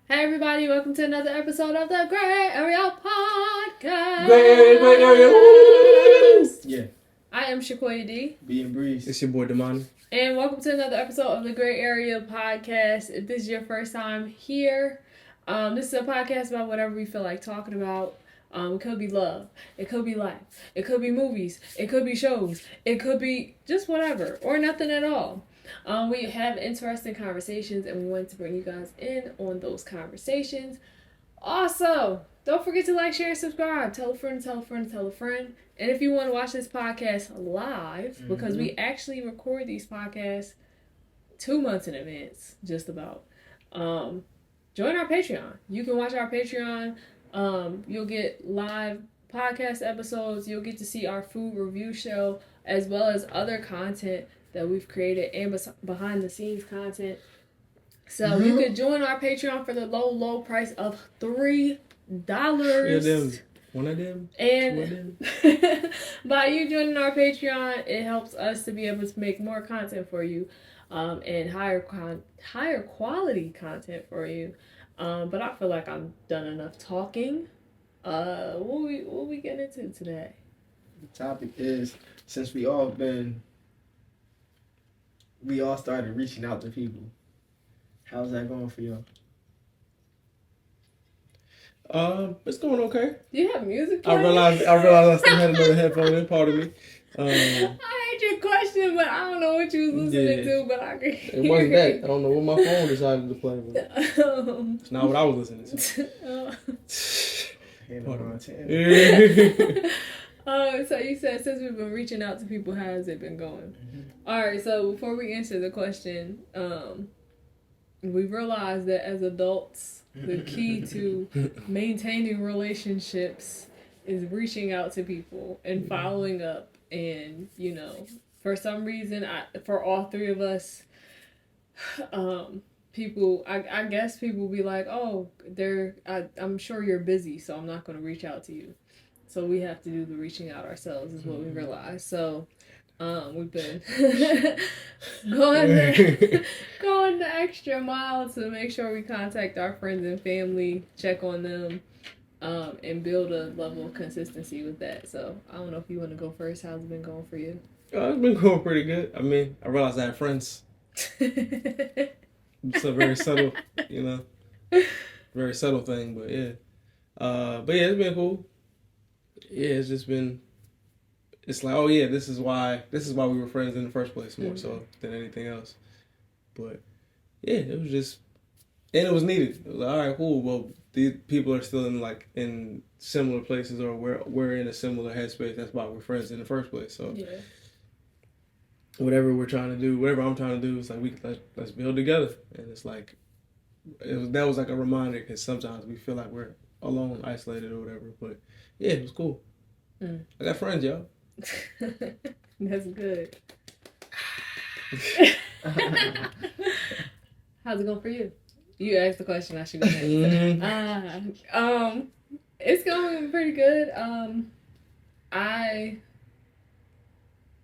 Hey everybody, welcome to another episode of the Grae Area Podcast. Grae Area. Yeah. I am Shakoya D. Being Breeze. It's your boy Damani. And welcome to another episode of the Grae Area Podcast. If this is your first time here, this is a podcast about whatever we feel like talking about. It could be love, it could be life, it could be movies, it could be shows, it could be just whatever, or nothing at all. We have interesting conversations and we want to bring you guys in on those conversations. Also, don't forget to like, share, and subscribe. Tell a friend, tell a friend, tell a friend. And if you want to watch this podcast live, because we actually record these podcasts 2 months in advance, just about, join our Patreon. You can watch our Patreon. You'll get live podcast episodes. You'll get to see our food review show, as well as other content that we've created and behind the scenes content. So you could join our Patreon for the low price of $3. One of them. And by you joining our Patreon, it helps us to be able to make more content for you, and higher quality content for you. But I feel like I've done enough talking. What we getting into today? The topic is, since we all started reaching out to people. How's that going for y'all? It's going okay. Do you have music I playing? realized I still had another headphone in, part of me. I heard your question, but I don't know what you was listening to, but I could hear it. Wasn't that. I don't know what my phone decided to play with. It's not what I was listening to. So you said, since we've been reaching out to people, how has it been going? All right, so before we answer the question, we realized that as adults, the key to maintaining relationships is reaching out to people and following up. And, for some reason, for all three of us, people, I guess people be like, oh, I'm sure you're busy, so I'm not going to reach out to you. So we have to do the reaching out ourselves, is what we realized. So we've been going the extra mile to make sure we contact our friends and family, check on them, and build a level of consistency with that. So I don't know if you want to go first. How's it been going for you? It's been going pretty good. I mean, I realized I have friends. It's a very subtle, very subtle thing, but yeah. But yeah, it's been cool. Yeah, it's just been. It's like, oh yeah, this is why we were friends in the first place, more so than anything else. But yeah, it was just, and it was needed. It was like, all right, cool. Well, these people are still in similar places, or we're in a similar headspace. That's why we're friends in the first place. So yeah. Whatever I'm trying to do, it's like let's build together. And it's like that was like a reminder, because sometimes we feel like we're alone, isolated, or whatever. But yeah, it was cool. I got friends, y'all. That's good. How's it going for you? You asked the question, I should go answer. It's going pretty good.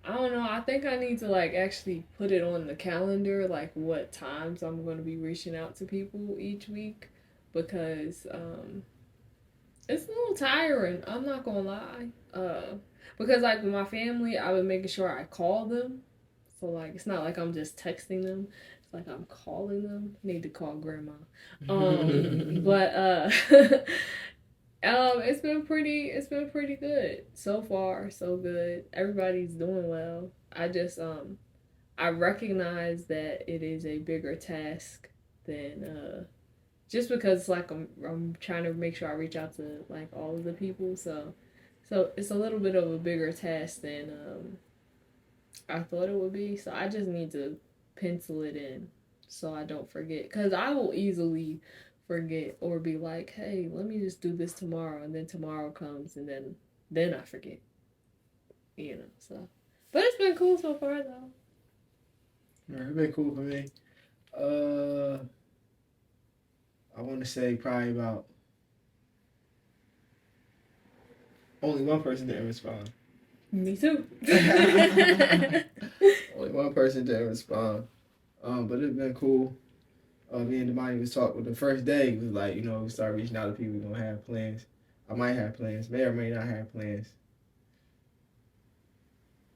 I don't know. I think I need to actually put it on the calendar, what times I'm going to be reaching out to people each week, because it's a little tiring. I'm not gonna lie. Because with my family, I've been making sure I call them. So it's not like I'm just texting them. It's like I'm calling them. Need to call grandma. But it's been pretty good so far. So good. Everybody's doing well. I just I recognize that it is a bigger task than just because I'm trying to make sure I reach out to all of the people. So it's a little bit of a bigger task than I thought it would be. So I just need to pencil it in so I don't forget. Because I will easily forget or be like, hey, let me just do this tomorrow. And then tomorrow comes and then I forget. So. But it's been cool so far, though. Yeah, it's been cool for me. I want to say probably about only one person didn't respond. Me too. Only one person didn't respond. But it's been cool. Me and Damani was talking. The first day was like, we started reaching out to people. We're gonna have plans. I might have plans. May or may not have plans.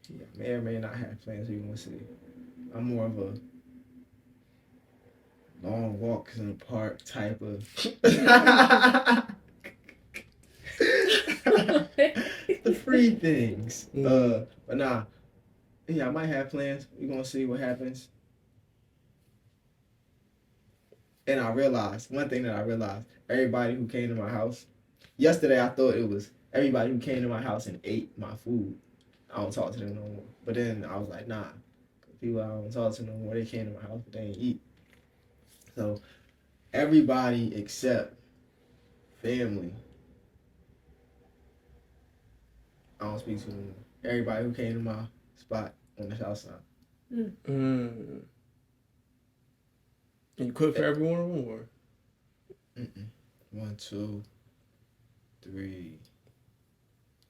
Yeah, may or may not have plans. We gonna see. I'm more of a long walks in the park type of. The free things. But nah. Yeah, I might have plans. We're gonna see what happens. And one thing that I realized, everybody who came to my house, yesterday I thought it was everybody who came to my house and ate my food. I don't talk to them no more. But then I was like, nah, people I don't talk to no more, they came to my house, but they ain't eat. So everybody except family, I don't speak to them more. Everybody who came to my spot on the south side. And you cook for every one of them, or? 1, 2, 3.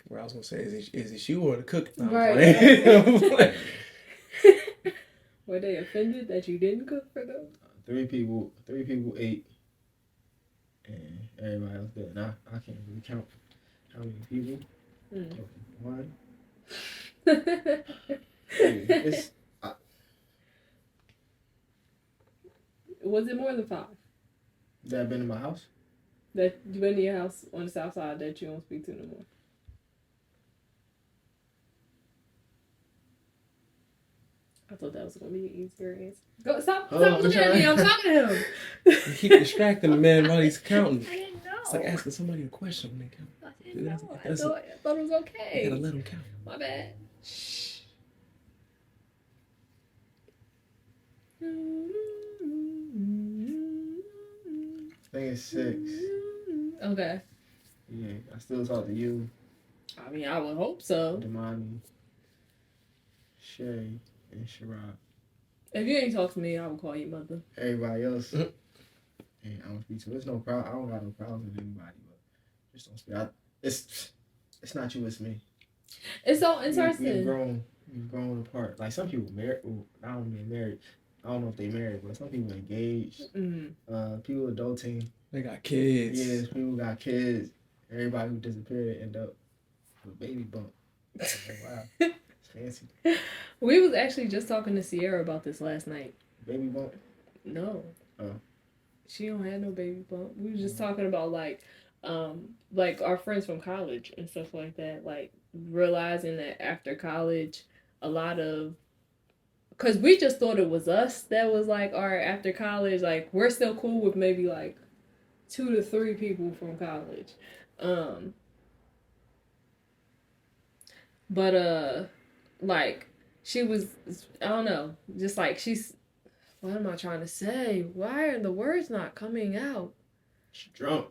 Well, I was gonna say, is it you or the cook? No, Right. Were they offended that you didn't cook for them? 3 people ate, and everybody else did. And I can't really count how many people. 1. It's. Was it more than 5? That have been in my house? That you been in your house on the south side that you don't speak to no more? I thought that was going to be an easier answer. Go, stop looking at me. I'm talking to him. You keep distracting the man while he's counting. I didn't know. It's like asking somebody a question when they count. I didn't know. I thought it was okay. You gotta let them count. My bad. Shh. I think it's 6. Okay. Yeah, I still talk to you. I mean, I would hope so. Damani, Shay, and Sherrod. If you ain't talk to me, I would call you mother. Everybody else, and I don't speak to. There's no problem. I don't got no problems with anybody, but just don't speak. It's not you. It's me. It's so interesting. We've grown apart. Like some people married. Well, I don't mean married. I don't know if they married, but some people engaged. People adulting. They got kids. Yes, people got kids. Everybody who disappeared end up with a baby bump. Wow, it's fancy. We was actually just talking to Sierra about this last night. Baby bump? No. Oh. She don't have no baby bump. We were just talking about like our friends from college and stuff like that. Like realizing that after college, a lot of, because we just thought it was us that was like, all right, after college, like we're still cool with maybe like 2 to 3 people from college. But like she was, I don't know, just like she's, what am I trying to say? Why are the words not coming out? She's drunk.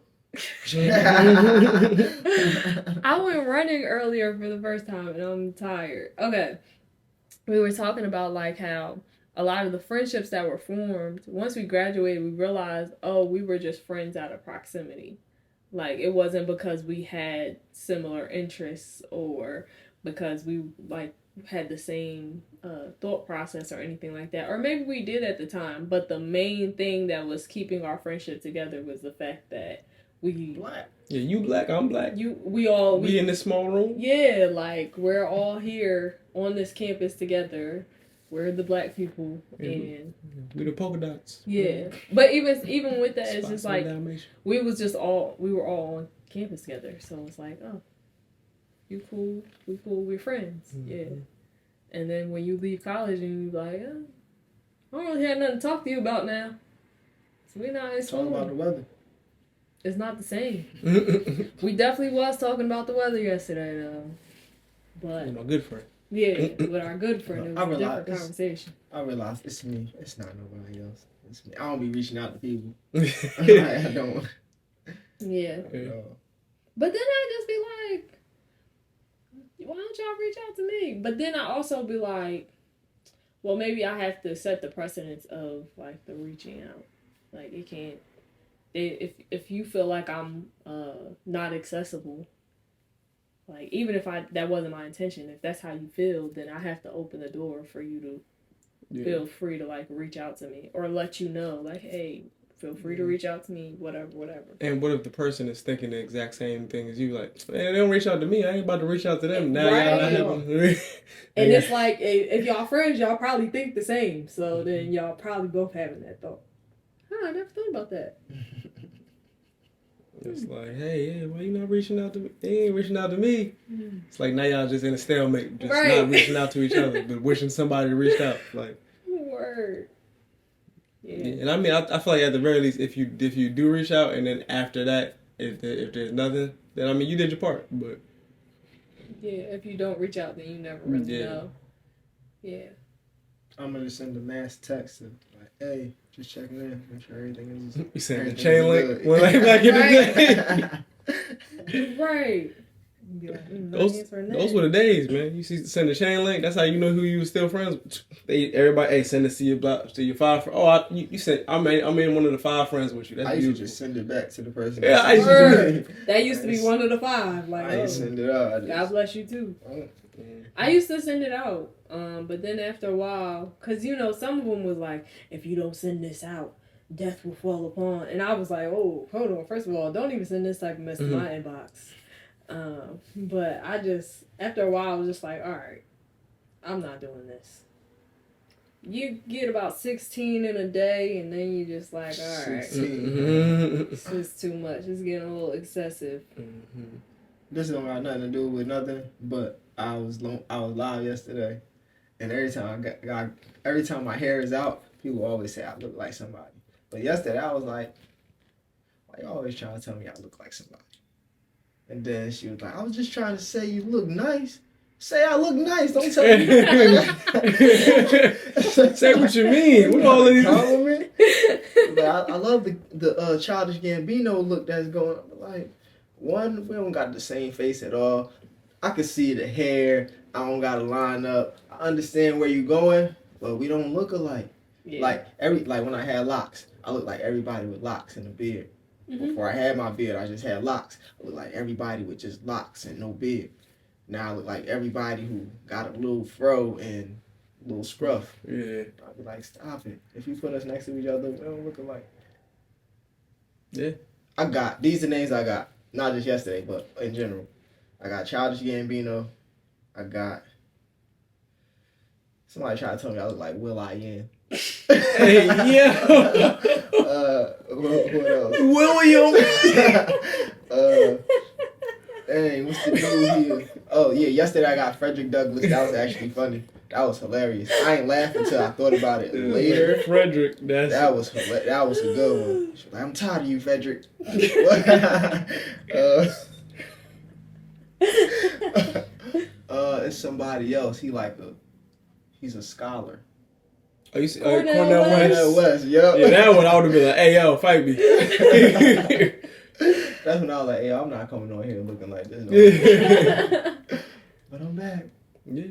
I went running earlier for the first time and I'm tired. Okay. We were talking about like how a lot of the friendships that were formed, once we graduated, we realized, oh, we were just friends out of proximity. Like it wasn't because we had similar interests or because we like had the same thought process or anything like that. Or maybe we did at the time, but the main thing that was keeping our friendship together was the fact that we black. Yeah, you black, I'm black. We in this small room. Yeah, like we're all here on this campus together. We're the black people, and we the polka dots. Yeah, but even with that, it's just like we were all on campus together. So it's like, oh, you cool, we cool, we're friends. Mm-hmm. Yeah. And then when you leave college and you're like, oh, I don't really have nothing to talk to you about now. So we're not as talking about the weather. It's not the same. We definitely was talking about the weather yesterday, though. But good friend. Yeah, with our good friend, it was a different conversation. I realized it's me. It's not nobody else. It's me. I don't be reaching out to people. I don't. Yeah. But then I just be like, why don't y'all reach out to me? But then I also be like, well, maybe I have to set the precedence of like the reaching out. Like it can't. If you feel like I'm not accessible, like even if that wasn't my intention, if that's how you feel, then I have to open the door for you to feel free to like reach out to me or let you know like, hey, feel free to reach out to me, whatever. And what if the person is thinking the exact same thing as you? Like, hey, they don't reach out to me. I ain't about to reach out to them. Now y'all not having. And it's like, if y'all friends, y'all probably think the same. So then y'all probably both having that thought. I never thought about that. It's like, hey, why you not reaching out to me? They ain't reaching out to me. It's like now y'all just in a stalemate, just not reaching out to each other, but wishing somebody reached out. Like, word. Yeah. And I mean, I feel like at the very least, if you do reach out, and then after that, if there's nothing, then I mean, you did your part. But yeah, if you don't reach out, then you never really know. Yeah. I'm gonna send a mass text of like, hey, just checking in, make sure everything is. You send a chain link when like back in the day. Right. Like, those were the days, man. You see, send a chain link. That's how you know who you was still friends with. Everybody, hey, send this to your 5. You said I'm in one of the 5 friends with you. That's I used to just send it back to the person. Yeah, that used to be one of the 5. Like, I send it out. God bless you too. I used to send it out, but then after a while, cause some of them was like, if you don't send this out, death will fall upon. And I was like, oh, hold on. First of all, don't even send this type of mess to my inbox. But I just, after a while, I was just like, all right, I'm not doing this. You get about 16 in a day, and then you just like, all right, it's just too much. It's getting a little excessive. This don't got nothing to do with nothing, but I was live yesterday, and every time my hair is out, people always say I look like somebody. But yesterday I was like, why you always trying to tell me I look like somebody? And then she was like, I was just trying to say you look nice. Say I look nice. Don't tell me. Say what you mean. What all of these compliment? I love the Childish Gambino look that's going on. Like, one, we don't got the same face at all. I can see the hair. I don't got to line up. I understand where you're going, but we don't look alike. Yeah. Like when I had locks, I looked like everybody with locks and a beard. Before I had my beard, I just had locks. I looked like everybody with just locks and no beard. Now I look like everybody who got a little fro and a little scruff. Yeah. I'd be like, stop it. If you put us next to each other, we don't look alike. Yeah. These are names I got. Not just yesterday, but in general. I got Childish Gambino. I got... Somebody tried to tell me I look like Will.I.am. Hey, yeah. What else? William. Dang, what's the dude here? Oh, yeah, yesterday I got Frederick Douglass. That was actually funny. That was hilarious. I ain't laughing until I thought about it later. Frederick, that was a good one. She was like, I'm tired of you, Frederick. It's somebody else. He's a scholar. Oh, you see, Cornel West. Yep. Yeah, that one I would have been like, hey, yo, fight me. That's when I was like, hey, I'm not coming on here looking like this. No. But I'm back. Yeah.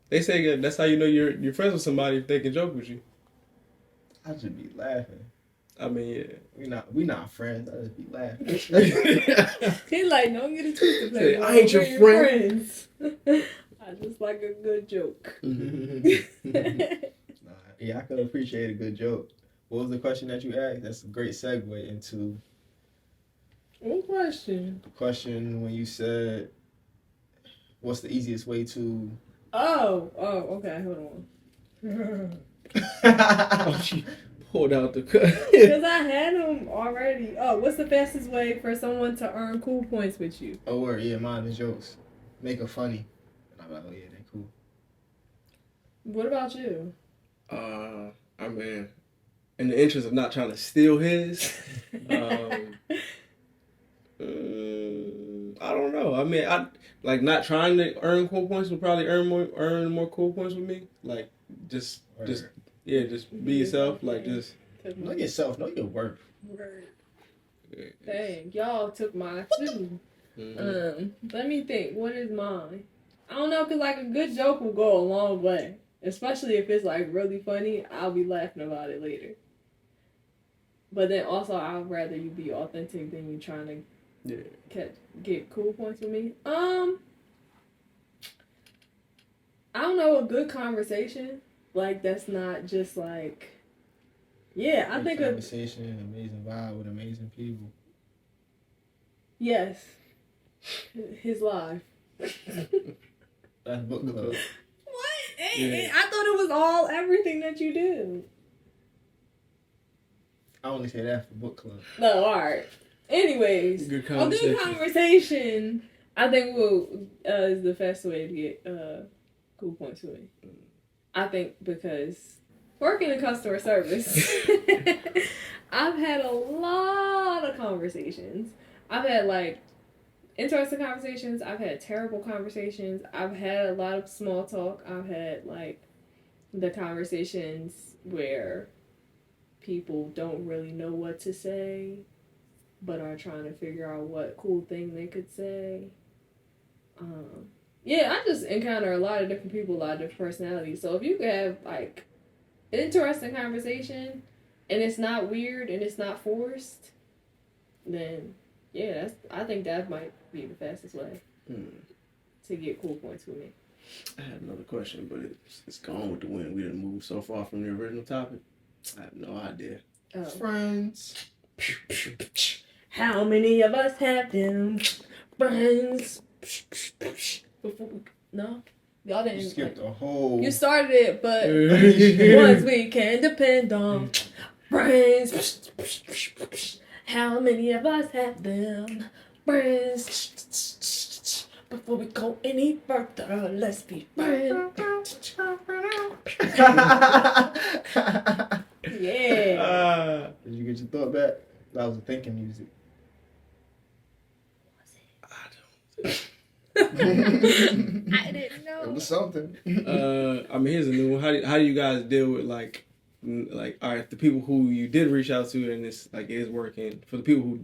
They say that's how you know you're friends with somebody if they can joke with you. I just be laughing. I mean, yeah. We not friends. I just be laughing. He's like, don't get it twisted. I ain't your friend. I just like a good joke. Yeah, I could appreciate a good joke. What was the question that you asked? That's a great segue into... What question? The question when you said, what's the easiest way to... Oh, okay, hold on. Oh, she pulled out the cut. Because I had them already. Oh, what's the fastest way for someone to earn cool points with you? Oh, word, yeah, mine is jokes. Make it funny. And I'm like, oh yeah, they cool. What about you? I mean, in the interest of not trying to steal his, I don't know. I mean, I like not trying to earn cool points would probably earn more cool points with me. Like just be yourself. Like just know yourself, know your worth. Word. Dang, y'all took mine too. Let me think. What is mine? I don't know, cause like a good joke will go a long way. Especially if it's like really funny, I'll be laughing about it later. But then also, I'd rather you be authentic than you trying to get cool points with me. I don't know, a good conversation. Like, that's not just like, yeah, I think conversation, amazing vibe with amazing people. Yes. His life. That's book club. What? Yeah. I thought it was everything that you do. I only say that for book club. No, alright. Anyways, Good a conversation. good conversation, I think, is the best way to get cool points for me. I think because working in customer service, I've had a lot of conversations. I've had like interesting conversations. I've had terrible conversations. I've had a lot of small talk. I've had like the conversations where people don't really know what to say, but are trying to figure out what cool thing they could say. Yeah, I just encounter a lot of different people, a lot of different personalities. So if you could have like an interesting conversation and it's not weird and it's not forced, then yeah, I think that might be the fastest way to get cool points with me. I had another question, but it's gone with the wind. We didn't move so far from the original topic. I have no idea. Oh. Friends. How many of us have them friends? No? Y'all didn't. You skipped a whole... You started it, but ones we can depend on. Friends. How many of us have them friends? Before we go any further, let's be friends. Yeah. Did you get your thought back? That was a thinking music. I didn't know. It was something. I mean, here's a new one. How do you guys deal with like all right, the people who you did reach out to and it's like it is working, for the people who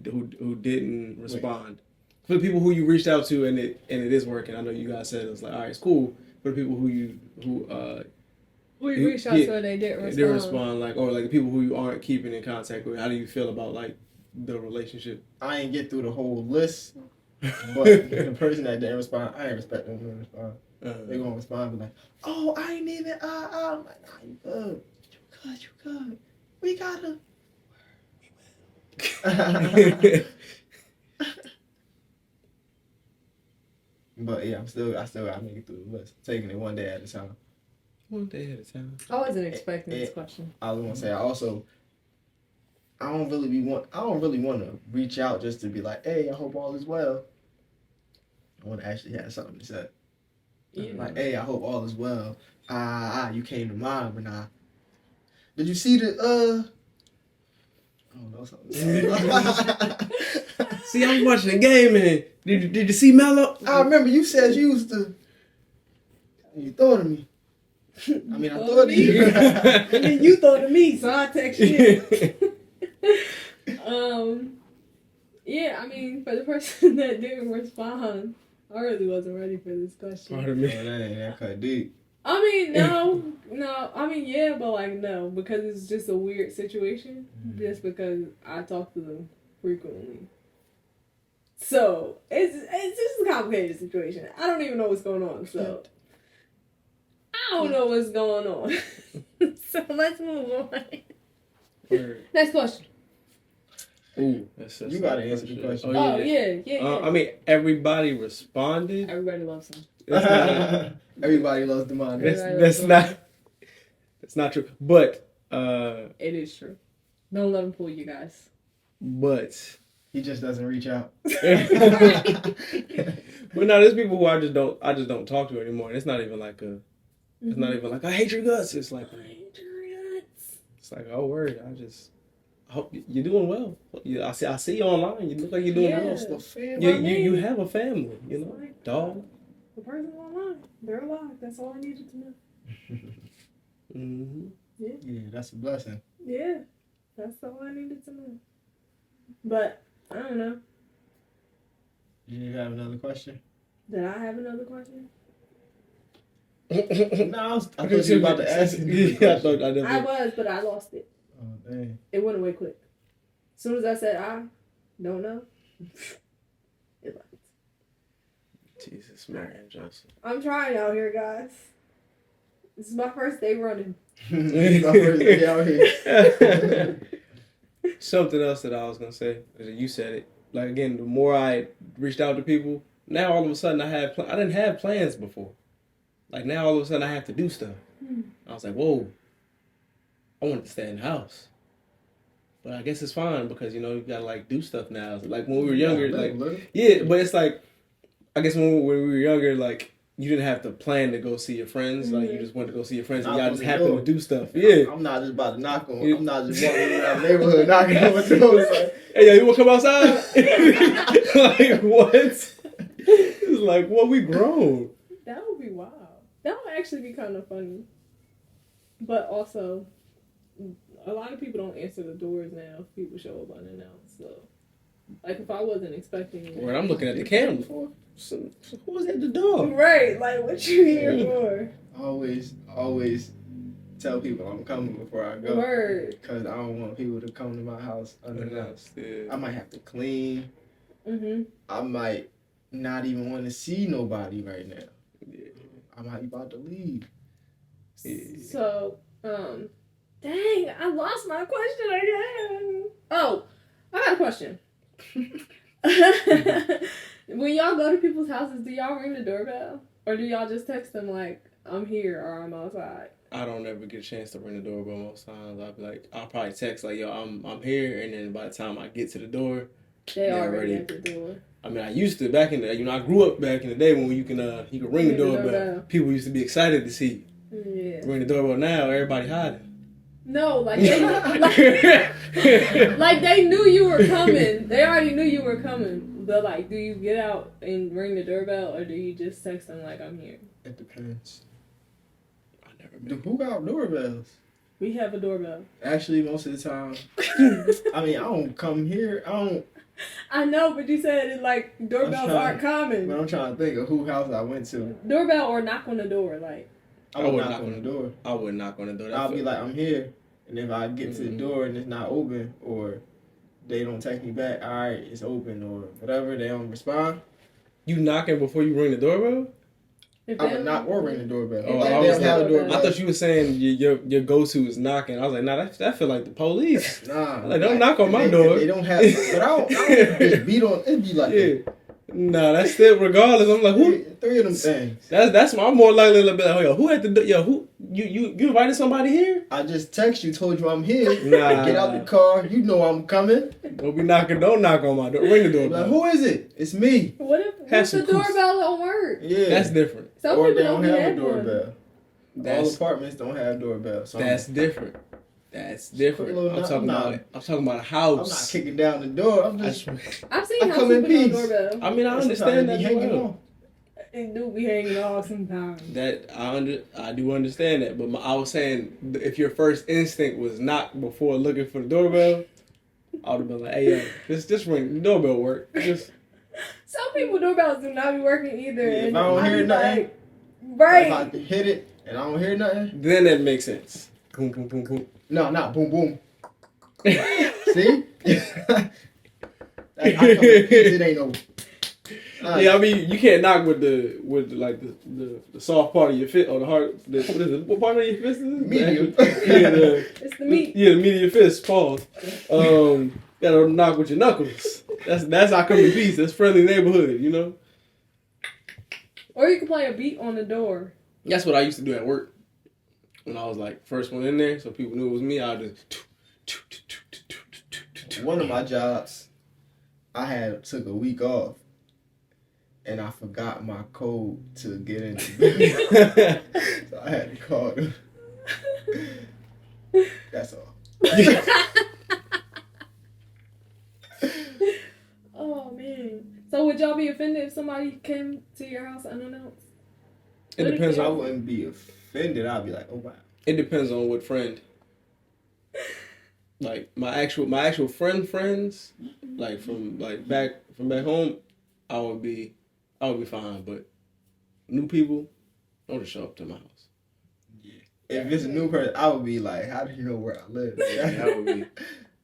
didn't respond, for the people who you reached out to and it is working. I know you guys said it was like, all right, it's cool. For the people who you reached out to and they didn't respond. They respond, like, or like the people who you aren't keeping in contact with. How do you feel about like the relationship? I ain't get through the whole list, but the person that didn't respond, I ain't expect them to respond. They gonna respond and be like, oh, I ain't even, I'm like, nah, you good. You good. We gotta. But yeah, I still gotta make it through the list. Taking it one day at a time. One day at a time. I wasn't expecting this question. I was gonna say, I don't really want to reach out just to be like, hey, I hope all is well. I want to actually have something to say. Yeah. Like, hey, I hope all is well. You came to mind, but nah. Did you see the I don't know something. See, I was watching the game and did you see Melo? I remember you said you used to. You thought of me. I mean, I thought of you. And then you thought of me, so I text you. Yeah, I mean, for the person that didn't respond, I really wasn't ready for this question. Pardon me. That cut deep. I mean, no. I mean, yeah, but like, no, because it's just a weird situation. Just because I talk to them frequently. So, it's just a complicated situation. I don't even know what's going on, so. I don't know what's going on. So, let's move on. Next question. Ooh, that's you gotta answer the question. Oh, yeah. I mean, everybody responded. Everybody loves him. Everybody loves the mind. That's not true. But it is true. Don't let him fool you guys. But he just doesn't reach out. But no, there's people who I just don't talk to anymore. And it's not even like it's not even like I hate your guts. It's like I hate your guts. It's like, oh word, I hope you're doing well. I see you online. You look like you're doing well. The family. You have a family, you know, dog. The person's online. They're alive. That's all I needed to know. Mm-hmm. Yeah, that's a blessing. Yeah, that's all I needed to know. But I don't know. You have another question? Did I have another question? No, I thought you were about to ask me. I was, but I lost it. Oh, dang. It went away quick. As soon as I said I don't know, it left. Jesus, Mary and Joseph. I'm trying out here, guys. This is my first day running. This is my first day out here. Something else that I was gonna say, you said it. Like again, the more I reached out to people, now all of a sudden I didn't have plans before. Like now all of a sudden I have to do stuff. I was like, whoa, I wanted to stay in the house. But I guess it's fine because, you gotta like do stuff now. Like when we were younger, but it's like, I guess when we were younger, like you didn't have to plan to go see your friends. Like you just went to go see your friends and y'all just happened to do stuff. Yeah. I'm not just about to knock on. I'm not just walking around the neighborhood knocking on the doors. Like, hey, yo, you wanna come outside? Like what? It's like, well, we grown. That would be wild. That would actually be kind of funny. But also, a lot of people don't answer the doors now if people show up unannounced. So, like, if I wasn't expecting it. Well, I'm looking at the camera. So who was at the door? Right, like, what you here for? Always tell people I'm coming before I go. Word. Because I don't want people to come to my house unannounced. Yeah. I might have to clean. Mm-hmm. I might not even want to see nobody right now. Yeah. I might be about to leave. Yeah. So, dang, I lost my question again. Oh, I got a question. When y'all go to people's houses, do y'all ring the doorbell? Or do y'all just text them like, I'm here or I'm outside? I don't ever get a chance to ring the doorbell most times. I'll probably text like, yo, I'm here, and then by the time I get to the door, They already at the door. I mean, I used to back in the, I grew up back in the day when you could ring the doorbell. People used to be excited to see you. Yeah. Ring the doorbell now, everybody hiding. No, like they, like they knew you were coming. They already knew you were coming. But like, do you get out and ring the doorbell, or do you just text them like, I'm here? It depends. I never been. Who got doorbells? We have a doorbell. Actually, most of the time, I mean, I don't come here. I know, but you said it like doorbells aren't common. But I'm trying to think of who house I went to. Doorbell or knock on the door, like. I would knock on the door. I would knock on the door. I'll be like, I'm here. And if I get to the door and it's not open, or they don't text me back, all right, it's open, or whatever, they don't respond. You knocking before you ring the doorbell? I would knock or ring the doorbell. Oh, Like, I they was don't have a doorbell. I thought you were saying your go-to is knocking. I was like, nah, that feel like the police. Nah. Like, don't knock on my door. They don't have, but I don't just beat on, it'd be like that. Nah, that's still regardless. I'm like, who? Three of them things. That's I'm more likely to be like, yo, who at the door? Yo, who? You invited somebody here? I just text you, told you I'm here. Nah. Get out the car. You know I'm coming. Don't knock on my door. Ring the doorbell. Like, who is it? It's me. What if the doorbell don't work? Yeah. That's different. Some or people they don't have a doorbell. All apartments don't have doorbells. So That's different. That's different. I'm talking about a house. I'm not kicking down the door. I'm just. I've seen I houses come in with no peace. doorbell. I mean, I understand that. It do be hanging off sometimes. That I do understand that, but I was saying if your first instinct was knock before looking for the doorbell, I would have been like, "Hey, yo, just ring the doorbell work." Just some people doorbells do not be working either. Yeah, and if I don't hear nothing, right? If I hit it and I don't hear nothing, then that makes sense. Boom, boom, boom, boom. No, not boom, boom. See? I come in peace, it ain't no. Yeah, I mean, you can't knock with the soft part of your fist or the hard. What part of your fist is it? Medium. It's the meat. Yeah, the meat of your fist. Pause. Gotta knock with your knuckles. That's how I come in peace. That's friendly neighborhood, you know. Or you can play a beat on the door. That's what I used to do at work when I was like first one in there, so people knew it was me. I would just. One of my jobs, I took a week off. And I forgot my code to get in. So I had to call them. That's all. Oh, man. So would y'all be offended if somebody came to your house unannounced? It depends I on. wouldn't be offended. I'd be like, oh, wow. It depends on what friend. Like my actual friends, like from back home, I would be fine, but new people, don't just show up to my house. Yeah. If it's a new person, I would be like, how do you know where I live? That would be.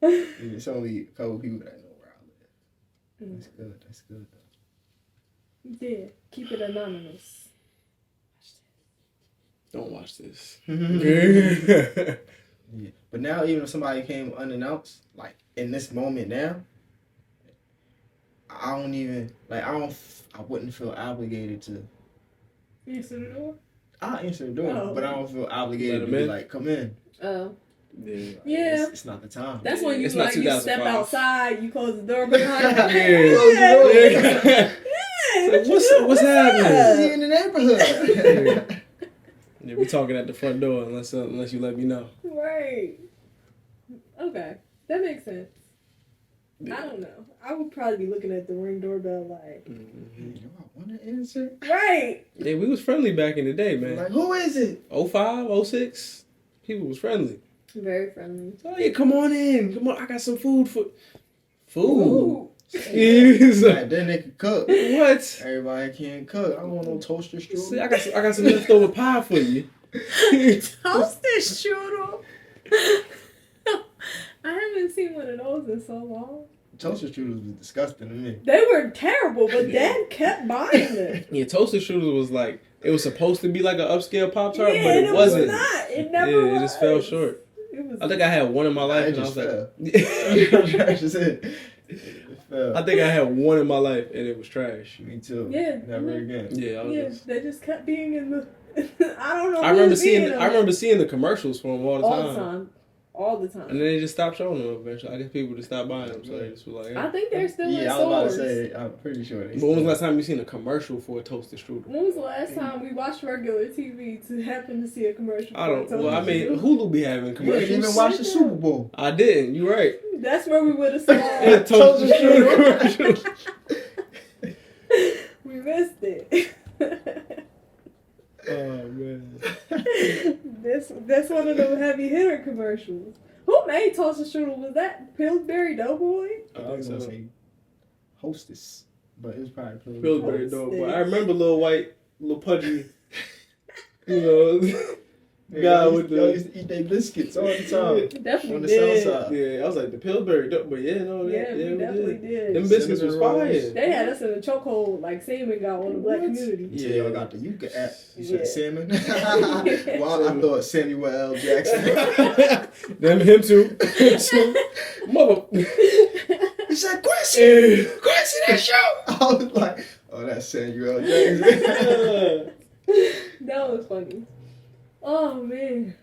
It's only a couple people that know where I live. That's good. Yeah, keep it anonymous. Don't watch this. Yeah. But now, even if somebody came unannounced, like in this moment now, I wouldn't feel obligated to. Answer the door. I'll answer the door, but I don't feel obligated to be like, come in. Oh. Yeah. It's not the time. That's when you It's not you step 2005. outside, you close the door behind you. So what's happening? See you in the neighborhood. Yeah, we talking at the front door unless you let me know. Right. Okay. That makes sense. Yeah. I don't know. I would probably be looking at the Ring doorbell like... Mm-hmm. Do I want to answer? Right. Yeah, we was friendly back in the day, man. Like, who is it? 05, 06, people was friendly. Very friendly. Oh yeah, come on in. Come on, I got some food for... Food? Ooh. Like, then they can cook. What? Everybody can't cook. I don't want no toaster strudel. See, I got some leftover pie for you. Toasted strudel. I haven't seen one of those in so long. Toaster strudels was disgusting to me. They were terrible, but Dad kept buying them. Yeah, toasted strudel was like, it was supposed to be like an upscale Pop-Tart, Yeah, but it wasn't. Was not. It never was. It just fell short. I think I had one in my life, and I was like, I think I had one in my life, and it was trash. Me too. Yeah. Never again. Yeah, They just kept being in the. I don't know. I remember seeing the commercials for them all the time. All the time. And then they just stopped showing them eventually. I guess people just stopped buying them, so they just were like, I think they're still in I was stores. about to say, I'm pretty sure they But when was the last time you seen a commercial for a toasted strudel? When was the last time we watched regular TV to happen to see a commercial? Hulu be having commercials. You didn't even watch the Super Bowl. I didn't. You right. That's where we would have saw toasted strudel commercial. We missed it. Oh man. That's one of them heavy hitter commercials. Who made toasted strudel? Was that Pillsbury Doughboy? I was gonna say Hostess, but it was probably Pillsbury Doughboy. I remember little pudgy, guy with the. Y'all used to eat their biscuits all the time. Definitely on the did. south side. Yeah, I was like the Pillsbury Doughboy. We definitely did. Them biscuits was fire. They had us in a chokehold like Salmon got on the black community. Yeah, y'all got the Yuka app. You said Yeah. Salmon. Well, I thought Samuel L. Jackson. Him too. Mother. He said, Quincy, that show. I was like, oh, that's Samuel L. Jackson. That was funny. Oh man.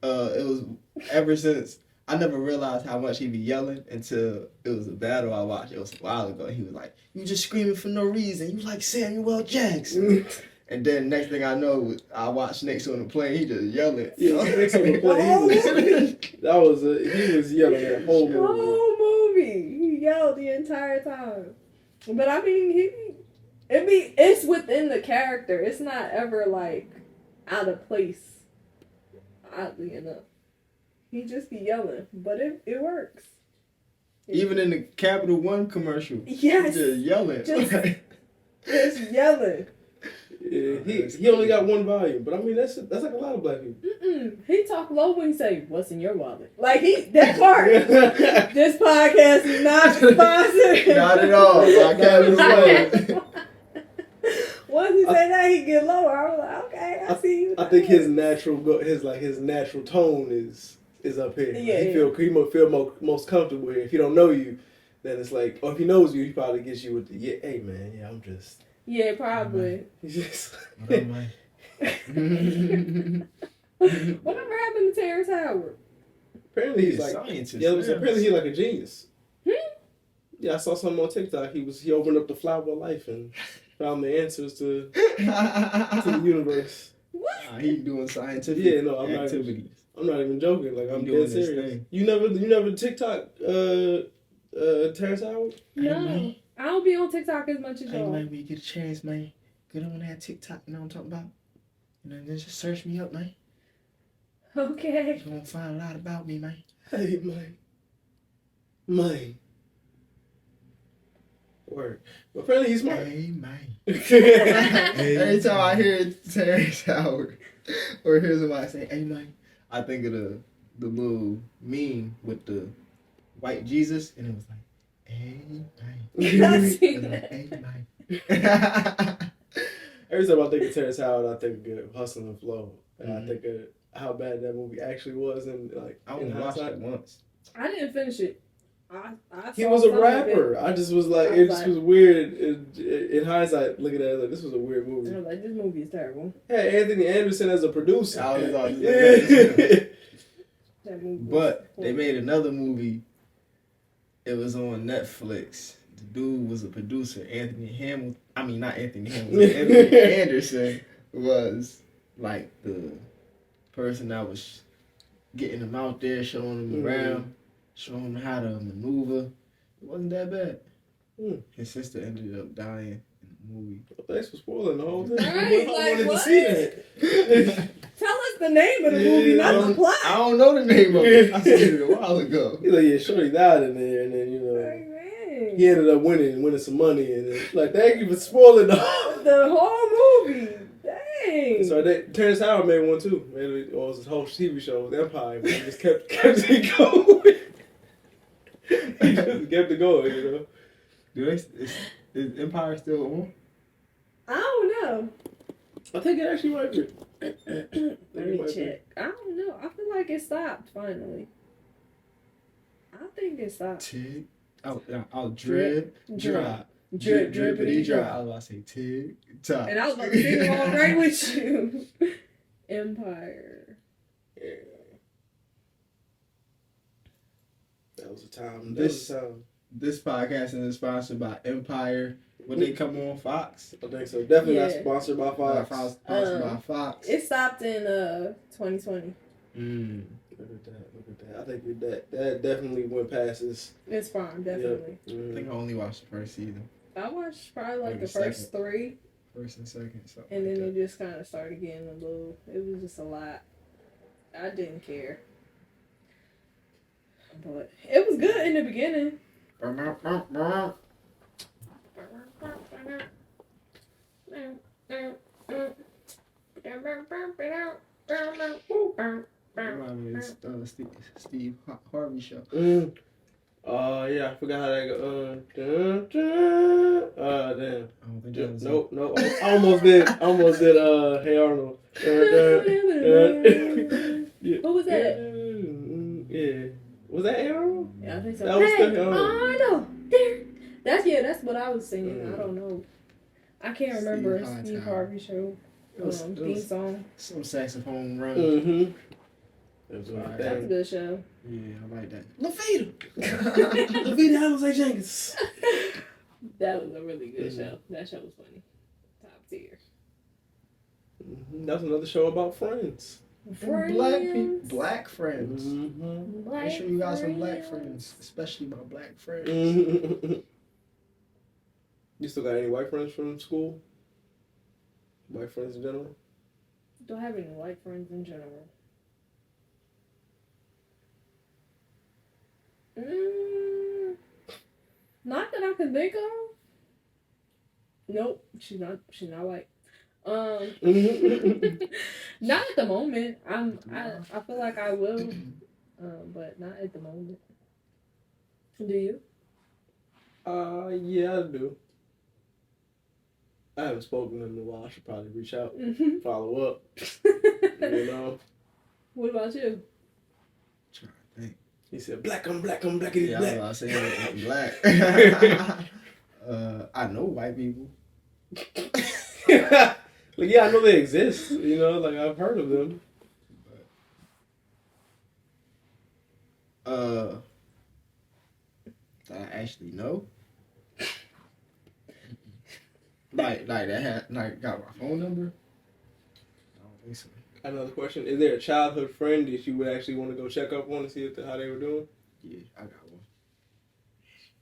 It was ever since I never realized how much he'd be yelling until it was a battle I watched. It was a while ago. He was like, "You just screaming for no reason. You like Samuel L. Jackson." And then next thing I know, I watched Next on the Plane. He just yelling. Yeah, Next on the Plane. He was yelling that whole movie. Whole movie. He yelled the entire time. But I mean, it's within the character. It's not ever like out of place. Oddly enough, he just be yelling, but it works. Even in the Capital One commercial, yes, just yelling. Just yelling. Yeah, he only got one volume, but I mean that's like a lot of black people. He talk low when he say, "What's in your wallet?" Like that part. This podcast is not sponsored. Not at all. I can't Once he say that, he get lower. I was like, okay, I see you. I think his natural tone is up here. Yeah, He feel most comfortable here. If he don't know you, then it's like, or if he knows you, he probably gets you with the hey man, yeah, I'm just. Yeah, probably. He's just. Whatever happened to Terrence Howard? Apparently he's like scientist. Yeah, apparently he's like a genius. Hmm? Yeah, I saw something on TikTok. He opened up the flower of life and found the answers to the universe. What? He doing scientific activities. I'm not even joking. Like I'm doing dead this serious. thing. You never TikTok Terrence Howard? No, man. I don't be on TikTok as much as Hey y'all. man, when you get a chance, man, get on that TikTok. You know what I'm talking about? And then just search me up, man. Okay. You're gonna find a lot about me, man. Hey man. Word. But apparently he's smart. Hey man. Every time I hear Terrence Howard or hear somebody say, "Hey man," I think of the little meme with the white Jesus, and it was like, "Hey man." I've seen And that. like, "Hey man." Every time I think of Terrence Howard, I think of Hustle and Flow, and Mm-hmm. I think of how bad that movie actually was, and like I only watched it once. I didn't finish it. He was a some of rapper. it. I just was like, I it was just like- was weird. In hindsight, looking at it, like this was a weird I movie. was like, this movie is terrible. Yeah, Anthony Anderson as a producer. I was like, That movie. But they made another movie. It was on Netflix. The dude was a producer. Not Anthony Hamilton. Anthony Anderson was like the person that was getting him out there, showing him around, showing him how to maneuver. It wasn't that bad. His sister ended up dying in the movie. Well, thanks for spoiling the whole thing. Right, I wanted what? to see that. Tell us the name of the movie, not the plot. I don't know the name of it. I seen it a while ago. He's like, yeah, Shorty died in there, and then Man. he ended up winning some money, and it's like, thank you for spoiling the whole movie. Dang. So Terrence Howard made one too. It was his whole TV show with Empire, but he just kept it going. He just kept it going, you know. Is Empire still on? I don't know. I think it actually might be. Let me check. I don't know. I feel like it stopped finally. I think it stopped. Tick. Drip. Drop. Drip, Drippity drop. I was about to say tick. Tock. And I was about to sing along right with you. Empire. Yeah. That was a time. This podcast is sponsored by Empire. When they come on Fox? I think so. Definitely not Yeah. sponsored by Fox. Sponsored by Fox. It stopped in 2020. Look at that. I think that definitely went past us. It's fine, definitely. I think I only watched the first season. I watched probably like Maybe the first second. 3. First and second. Something And then like it just kind of started getting a little, it was just a lot. I didn't care. But it was good in the beginning. that. Remind me of Steve Harvey show. Yeah, I forgot how that go. Damn. I don't think that was Nope. I almost did. Hey Arnold. Who was that? Yeah. Was that Hey Arnold? Yeah, I think so. That was Hey, the- Arnold. That's what I was singing. I don't know. I can't remember Steve Harvey show theme song. Some saxophone run. Mm-hmm. That was That was a good show. Yeah, I like that. LaFita. Levita Halliday Jenkins. That was a really good show. That show was funny. Top tier. That was another show about friends. Black friends. Mm-hmm. Black Make sure you got some black friends, especially my black friends. You still got any white friends from school? White friends in general? Don't have any white friends in general. Not that I can think of. Nope, she's not white. Not at the moment. I feel like I will, but not at the moment. Do you? Yeah, I do. I haven't spoken to them in a while. I should probably reach out, follow up. You know. What about you? Trying to think. He said, "Black on black on black." Yeah, I was saying black. I know white people. Like, yeah, I know they exist. You know, like I've heard of them. That I actually know. Like that had got my phone number. I don't think so. Another question: is there a childhood friend that you would actually want to go check up on to see how they were doing? Yeah, I got one.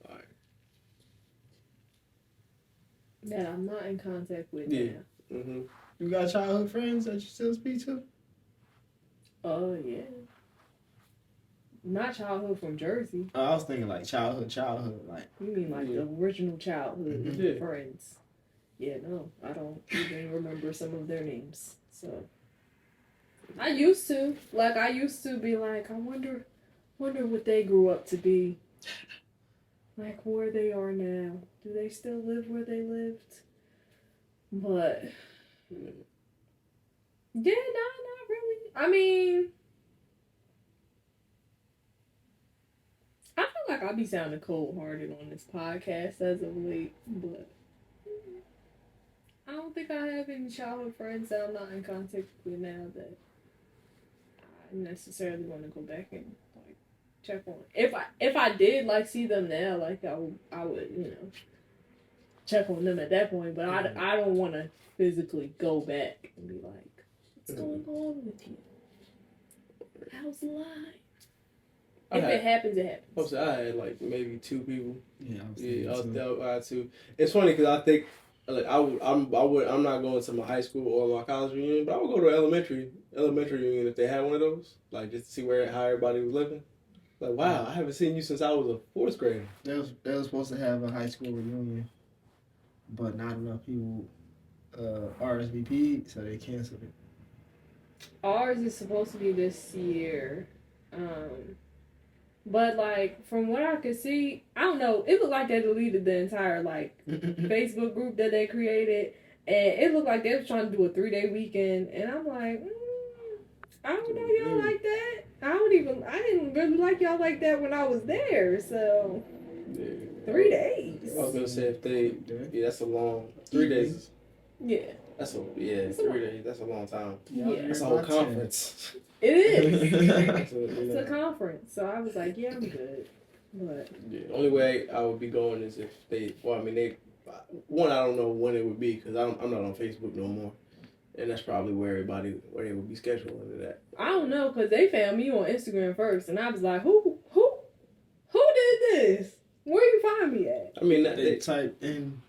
All right. That I'm not in contact with Yeah. now. Mm-hmm. You got childhood friends that you still speak to? Oh yeah. Not childhood from Jersey. I was thinking like childhood, like. You mean like the original childhood Yeah. friends? Yeah, no, I don't even remember some of their names. So I used to be like, I wonder what they grew up to be. Like where they are now. Do they still live where they lived? But Yeah, no, not really. I mean, I feel like I'll be sounding cold-hearted on this podcast as of late, but I don't think I have any childhood friends that I'm not in contact with now that I necessarily want to go back and like check on. If I did like see them now, like I would check on them at that point. But I don't want to physically go back and be like, what's going on with you? How's life? If it happens, it happens. I had like maybe 2 people. Yeah, I had 2. It's funny because I think like I'm not going to my high school or my college reunion, but I would go to an elementary reunion if they had one of those, like just to see how everybody was living. Like, wow, I haven't seen you since I was a 4th grader. They was supposed to have a high school reunion, but not enough people RSVP'd, so they canceled it. Ours is supposed to be this year. But like from what I could see, I don't know. It looked like they deleted the entire like Facebook group that they created, and it looked like they was trying to do a 3-day weekend. And I'm like, I don't know y'all like that. I didn't really like y'all like that when I was there. So 3 days. I was gonna say that's a long 3 days. Yeah. That's 3 days. That's a long time. Yeah. That's a whole conference. It is. It's a conference, so I was like, yeah, I'm good. But the only way I would be going is if they. Well, I mean, I don't know when it would be because I'm not on Facebook no more, and that's probably where they would be scheduling it at. I don't know because they found me on Instagram first, and I was like, who did this? Where you find me at? I mean, they typed in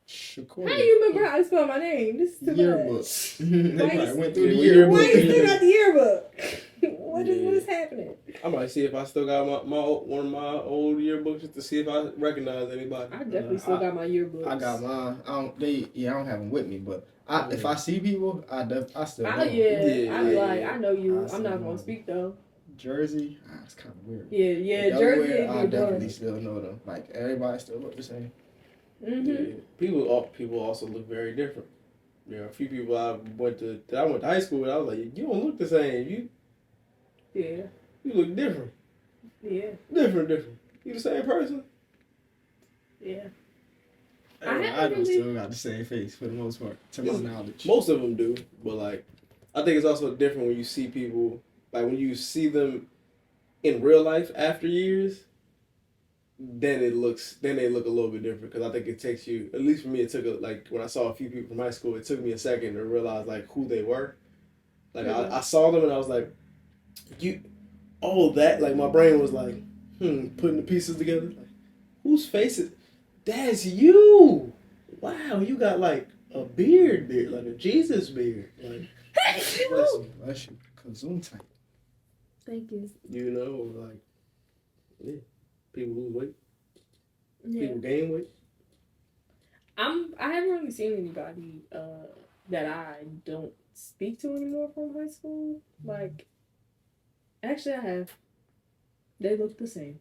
Shakur. How do you remember how to spell my name? This is too yearbook. They probably went through the yearbook. Why you still got the yearbook? What is happening? I might see if I still got one of my old yearbooks just to see if I recognize anybody. I definitely still got my yearbooks. I got mine. I don't have them with me, but if I see people, I still know. I'd be like, I know you. I'm not gonna speak though. Jersey, it's kind of weird. Yeah, Jersey. I definitely still know them. Like everybody still look the same. Mm-hmm. Yeah. People also look very different. You know, a few people I went to high school with, I was like, you don't look the same. You look different. Yeah. Different. You the same person? Yeah. I do still got the same face for the most part, to my knowledge. Most of them do, but like, I think it's also different when you see people, like when you see them in real life after years. Then they look a little bit different because I think it takes you, at least for me, it took when I saw a few people from high school, it took me a second to realize like who they were. Like I saw them and I was like, like my brain was like, putting the pieces together. Like, whose face is? That's you. Wow, you got like a beard, like a Jesus beard. Like, bless you, Kazun type. Thank you. You know, like, yeah. People lose weight. Yeah. People gain weight. I haven't really seen anybody that I don't speak to anymore from high school. Like, actually, I have. They look the same.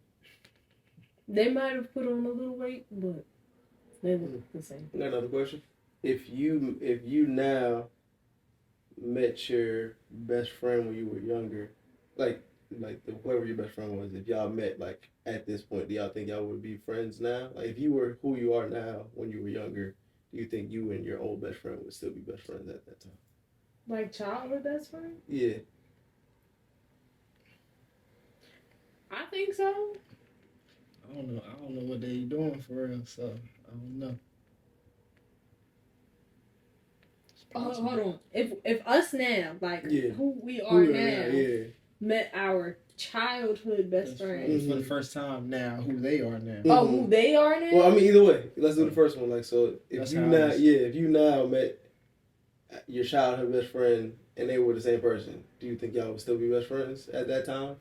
They might have put on a little weight, but they look the same. Another question: If you now met your best friend when you were younger, like whoever your best friend was, if y'all met like at this point, do y'all think y'all would be friends now? Like if you were who you are now when you were younger, do you think you and your old best friend would still be best friends at that time? Like childhood best friend? Yeah. I think so. I don't know what they doing for real, so I don't know. Hold on. If us now, like who we are now, met our childhood best friend for the first time now, who they are now. Oh, who they are now? Well, I mean, either way, let's do the first one. Like, so if you now met your childhood best friend and they were the same person, do you think y'all would still be best friends at that time?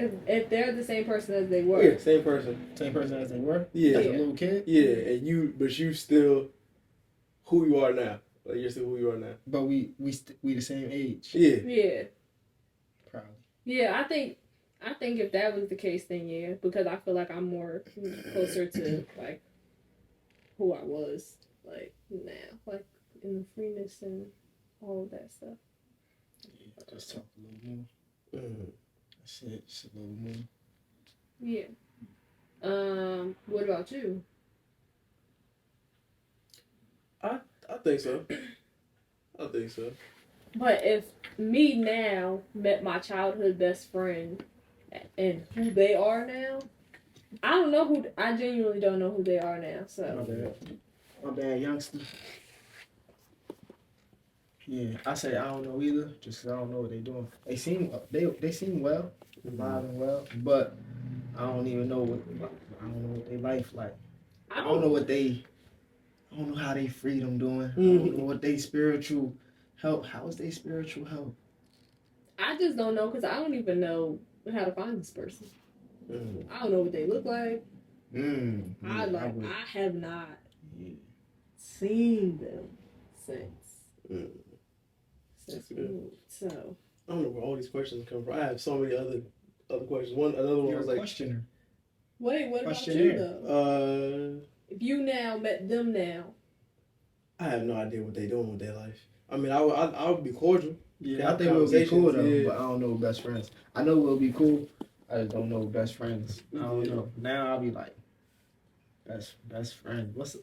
If they're the same person as they were. Yeah, same person. Same person as they were? Yeah. As a little kid? Yeah, and you still who you are now. Like, you're still who you are now. But we the same age. Yeah. Yeah. Probably. Yeah, I think if that was the case, then yeah, because I feel like I'm more closer to like who I was like now, like in the freeness and all of that stuff. Yeah, just talk a little more. That's it. Just a little more. Yeah. What about you? I think so. But if me now met my childhood best friend and who they are now, I genuinely don't know who they are now. So My bad, youngster. Yeah, I say I don't know either, just 'cause I don't know what they doing. They seem well, alive and well, but I don't even know what their life like. I don't know how they freedom doing. I don't know what they spiritual help. How is they spiritual help? I just don't know because I don't even know how to find this person. I don't know what they look like. I have not seen them since we moved. So I don't know where all these questions come from. I have so many other questions. Another one You're was a like questioner. Wait, what about you Questionnaire. though? If you now met them now, I have no idea what they're doing with their life. I mean, I would be cordial. Yeah, I think we'll be cool though, but I don't know best friends. I know we'll be cool. I just don't know best friends. I don't know. Now I'll be like, best friend. What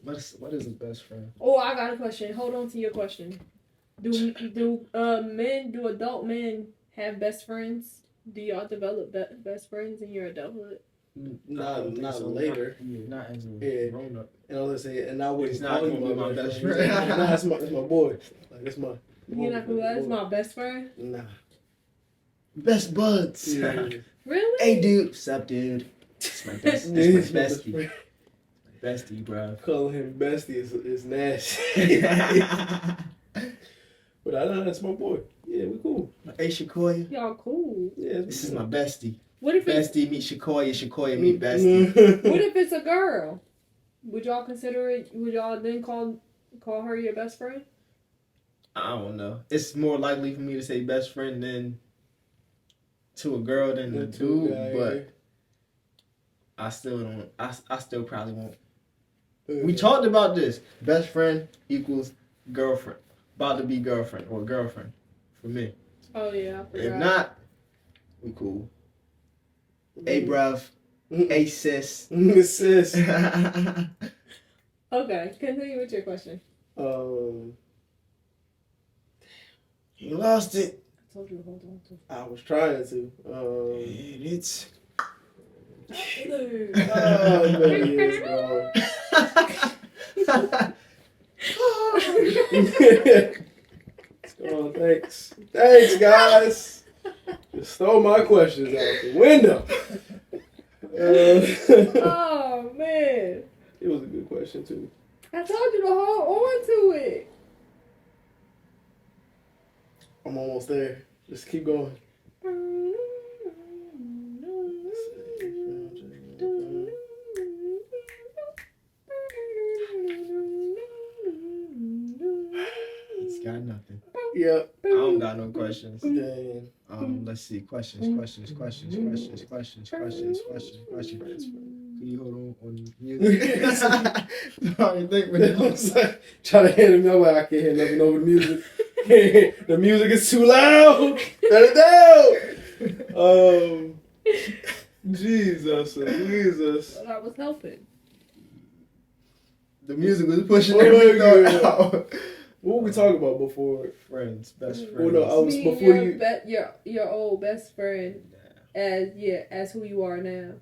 is a best friend? Oh, I got a question. Hold on to your question. Do adult men have best friends? Do y'all develop best friends in your adulthood? Not so. Later. Not as a grown up. And I'll say, and I wouldn't not call you my best friend. friend. Nah, that's my boy. Like that's my. You're not gonna that's my best friend? Nah. Best buds. Yeah. Really? Hey, dude. What's up, dude? It's my best. It's my bestie. Bestie, bro. Calling him bestie is nasty. But I know that's my boy. Yeah, we cool. Hey, Shakoya. Y'all cool. Yeah, This is my bestie. What if bestie meet Shakoya? Shakoya meet bestie. What if it's a girl? Would y'all consider it? Would y'all then call her your best friend? I don't know. It's more likely for me to say best friend than to a girl than a dude, but I still don't. I still probably won't. We talked about this. Best friend equals girlfriend. About to be girlfriend or girlfriend for me. Oh yeah, I forgot. If not, we cool. Hey, bruv. Hey, sis. Sis. Okay, continue with your question. You lost it. I told you to hold on to it. I was trying to. It's. Oh, thanks. Thanks, guys. Just stole my questions out the window. Oh, man. It was a good question, too. I told you to hold on to it. I'm almost there. Just keep going. It's got nothing. Yep. I don't got no questions. Dang. Let's see. Questions. Can you hold on music? Sorry, think with it. Try to hand him over. I can't hear nothing over the music. The music is too loud. Turn it down. Jesus. But I was helping. The music was pushing everything out. What were we talking about before? Friends, best friends. Well, no, I was Me before and you. your old best friend as who you are now.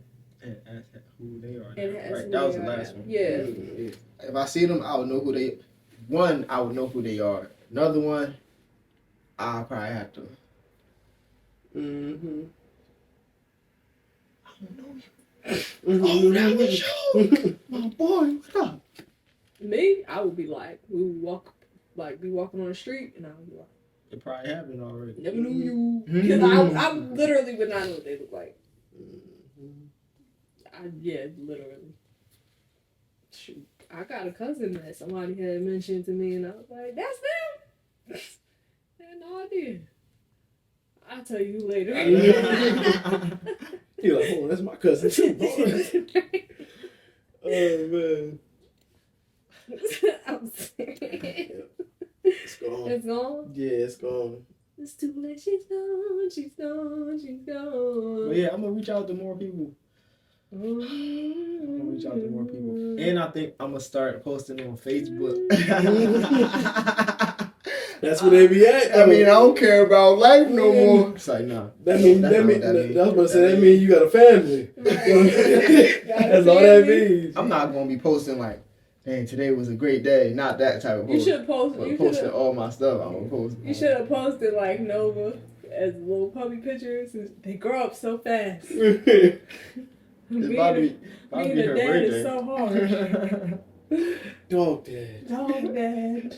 And as who they are. And Now. as Right, who that was they the are last now. one. Yeah. If I see them, I would know who they. One, I would know who they are. Another one, I'll probably have to. Mm-hmm. I don't know you. Oh, that was you, my boy. What up? Me, I would be like, we would be walking on the street, and I would be like, It probably happened already. never knew you. Because I literally would not know what they look like. Literally. Shoot. I got a cousin that somebody had mentioned to me, and I was like, that's them? I had no idea. I'll tell you later. You're like, oh, that's my cousin too. Oh, man. I'm serious. It's gone. It's gone? Yeah, it's gone. It's too late. She's gone. She's gone. She's gone. But yeah, I'm gonna reach out to more people. And I think I'm gonna start posting on Facebook. That's where they be at. I mean, I don't care about life no more. It's like, nah. That mean, that mean, that mean you got a family. That's all that means. I'm not gonna be posting like, "Dang, today was a great day." Not that type of post. You should post. But posting all my stuff. I'm gonna post. You should have posted like Nova as little puppy pictures. They grow up so fast. It's Being probably a her dad birthday. is so hard. Dog dad. Dog dad.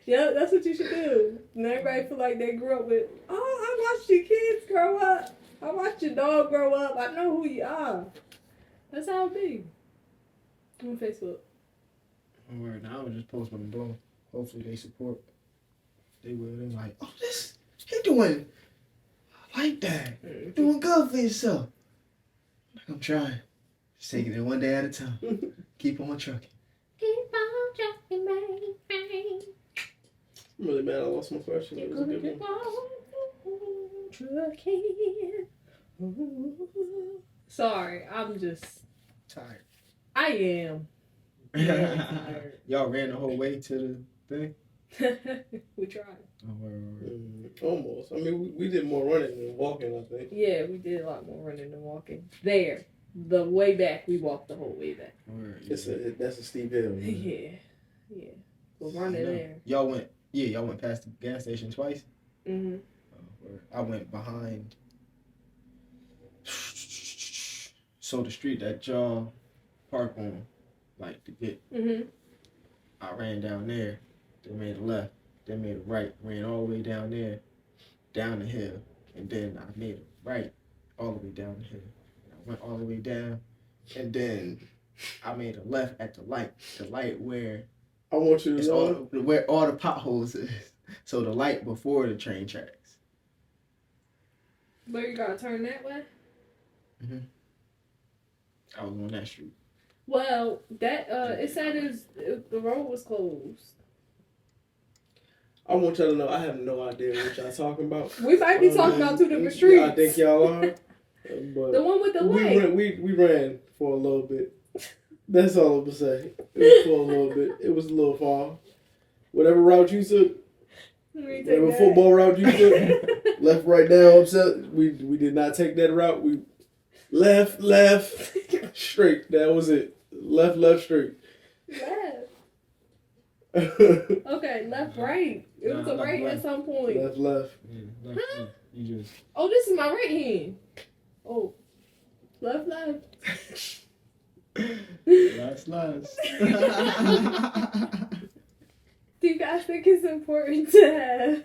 Yeah, that's what you should do. And everybody feel like they grew up with, oh, I watched your kids grow up. I watched your dog grow up. I know who you are. That's how it be. On Facebook. Alright, now I would just post them both. Hopefully they support. They will. They're like, oh, this, he doing, I like that. Doing good for yourself. Like, I'm trying. Just taking it one day at a time. Keep on trucking. Keep on trucking, baby. I'm really mad I lost my question. It was a good one. Sorry, I'm just Tired. I am. Yeah, I'm tired. Y'all ran the whole way to the thing? We tried. Oh, right. Almost. I mean, we did more running than walking, I think. Yeah, we did a lot more running than walking. There. The way back, we walked the whole way back. Right. That's a steep hill. Man. Yeah. We're running there. Y'all went past the gas station twice? Mm-hmm. I went behind. So the street that y'all park on, like to get. Mm-hmm. I ran down there, then made a left, then made a right, ran all the way down there, down the hill, and then I made a right, all the way down the hill. I went all the way down, and then I made a left at the light where I want you to know where all the potholes is. So the light before the train tracks. But you gotta turn that way? Mm-hmm. I was on that street. Well, that it said the road was closed. I want y'all to know I have no idea what y'all talking about. We might be talking about two different streets. I think y'all are. But the one with the light. We ran for a little bit. That's all I'm gonna say. It was for a little bit. It was a little far. Whatever route you took, whatever football route you took, left, right, down, upset. We did not take that route. We left, straight. That was it. Left, straight. Left. Okay, left, right. It was a right at some point. Left. Yeah, left. You just. Oh, this is my right hand. Oh, left. Last. Do you guys think it's important to have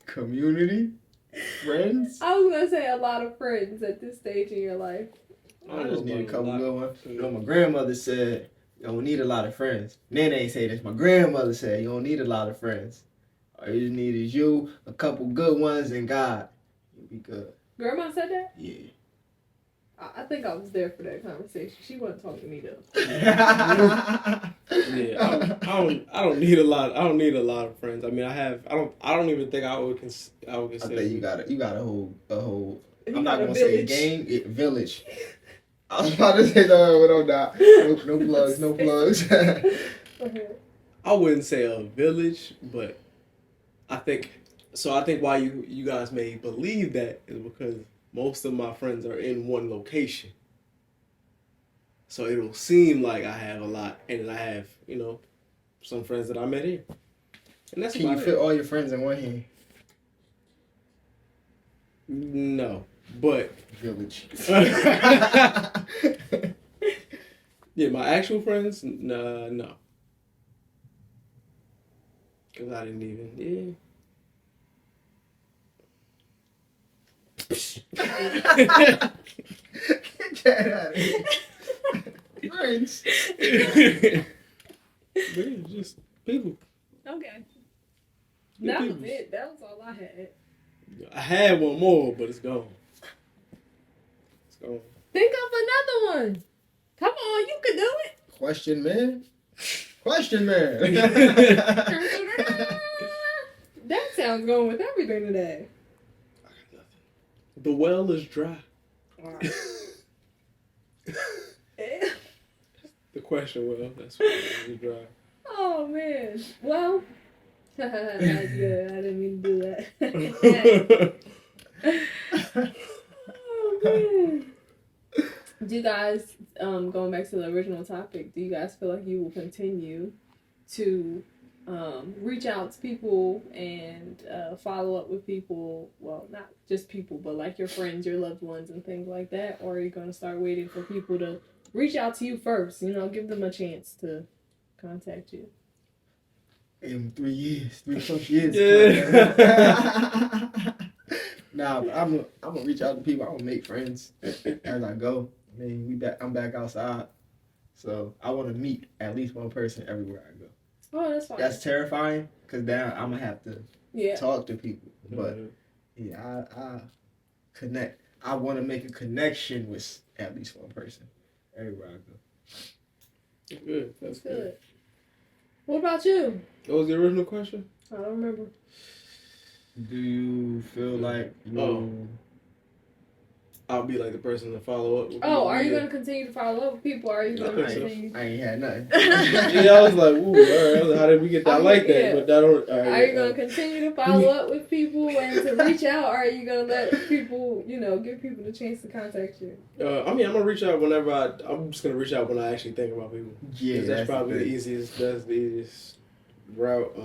community? Friends? I was gonna say a lot of friends at this stage in your life. I just need a couple good ones. You know, my grandmother said, you don't need a lot of friends. Nana ain't say this. My grandmother said, you don't need a lot of friends. All you need is you, a couple good ones, and God. You'll be good. Grandma said that? Yeah. I think I was there for that conversation. She wasn't talking to me though. Yeah, I don't need a lot. I don't need a lot of friends. I mean, I don't even think I would consider. I think you got a whole. You I'm not got a gonna say village. gang, village. I was about to say no, but I'm not. No plugs. I wouldn't say a village, but I think why you guys may believe that is because most of my friends are in one location. So it'll seem like I have a lot, and I have, some friends that I met here. And that's Can you fit all your friends in one hand? No, but village. Yeah, my actual friends, no. Because I didn't even, Get that out of here. Friends. Just people. Okay. Good That was people. it. That was all I had. I had one more, but it's gone. It's gone. Think of another one. Come on, you can do it. Question man. Question man. That sounds going with everything today. The well is dry. Right. The question well, that's what it is dry. Oh man. Well, yeah, I didn't mean to do that. Oh man. Do you guys, going back to the original topic, do you guys feel like you will continue to reach out to people and follow up with people? Well, not just people, but like your friends, your loved ones, and things like that? Or are you going to start waiting for people to reach out to you first? You know, give them a chance to contact you. In 3+ years. Yeah. Nah, but I'm gonna reach out to people. I'm gonna make friends as I go. I mean, I'm back outside, so I want to meet at least one person everywhere I go. Oh, that's fine. That's terrifying because then I'm gonna have to talk to people. But yeah, I connect. I want to make a connection with at least one person everywhere I go. Good. That's good. What about you? What was the original question? I don't remember. Do you feel like I'll be like the person to follow up with Oh, are you going to continue to follow up with people? Or are you going to continue? I ain't had nothing. Yeah, I was like, ooh, all right, how did we get that like that? Yeah. But that don't. All right, are you going to continue to follow up with people and to reach out? Or are you going to let people, give people the chance to contact you? I mean, I'm going to reach out whenever I'm just going to reach out when I actually think about people. Yeah, that's probably the easiest. That's the easiest route.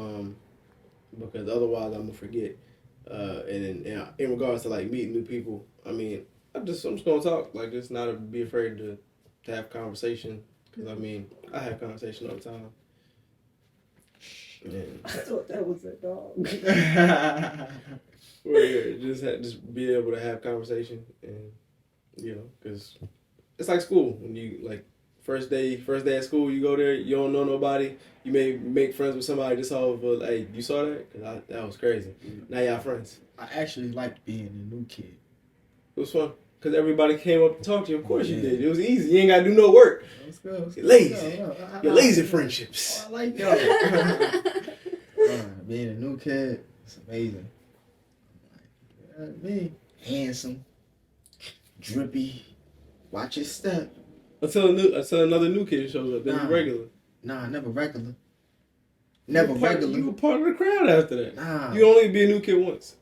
Because otherwise I'm gonna forget. And in regards to like meeting new people, I mean, I'm just gonna talk. Like, just not be afraid to have conversation. Because I mean, I have conversation all the time. And I thought that was a dog. well, yeah, just be able to have conversation, and because it's like school. When you like first day at school, you go there, you don't know nobody. You may make friends with somebody just off of, hey, you saw that? Cause that was crazy. Now y'all friends. I actually liked being a new kid. It was fun. Because everybody came up to talk to you. Of course you did. It was easy. You ain't got to do no work. Let's go. You're lazy. You're lazy friendships. Oh, I like y'all. Being a new kid, it's amazing. Me, handsome, drippy, watch your step. Until another new kid shows up. Then you regular. Nah, never regular. Never regular. You were part of the crowd after that. Nah. You only be a new kid once.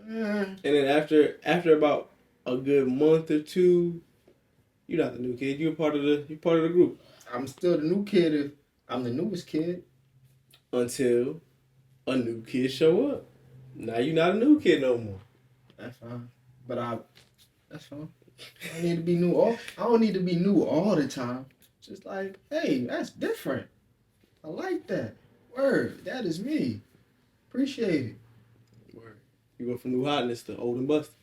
And then after about a good month or two, you're not the new kid. You're part of the group. I'm still the new kid if I'm the newest kid. Until a new kid show up. Now you're not a new kid no more. That's fine. That's fine. I don't need to be new all the time. Just like, hey, that's different. I like that. Word, that is me. Appreciate it. Word. You go from new hotness to old and busted.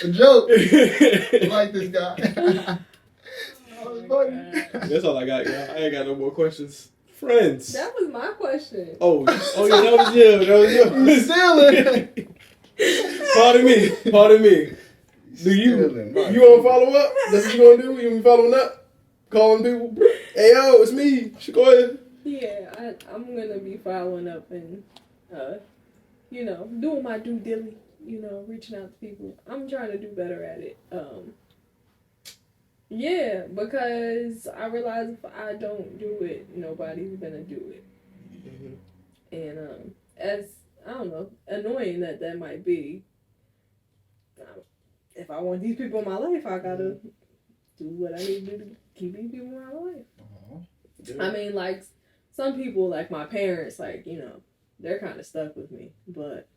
A joke. I like this guy. That's all I got, y'all. I ain't got no more questions. Friends. That was my question. Oh yeah, that was you. You stealing. Pardon me. Do you want to follow up? That's what you want to do? You want me following up? Calling people? Hey, yo, it's me. Go ahead. Yeah, I'm going to be following up and, doing my due diligence, reaching out to people. I'm trying to do better at it. Yeah, because I realize if I don't do it, nobody's going to do it. Mm-hmm. And as, I don't know, annoying that might be, if I want these people in my life, I got to do what I need to do to keep these people in my life. Uh-huh. I mean, like, some people, like my parents, like, they're kind of stuck with me. But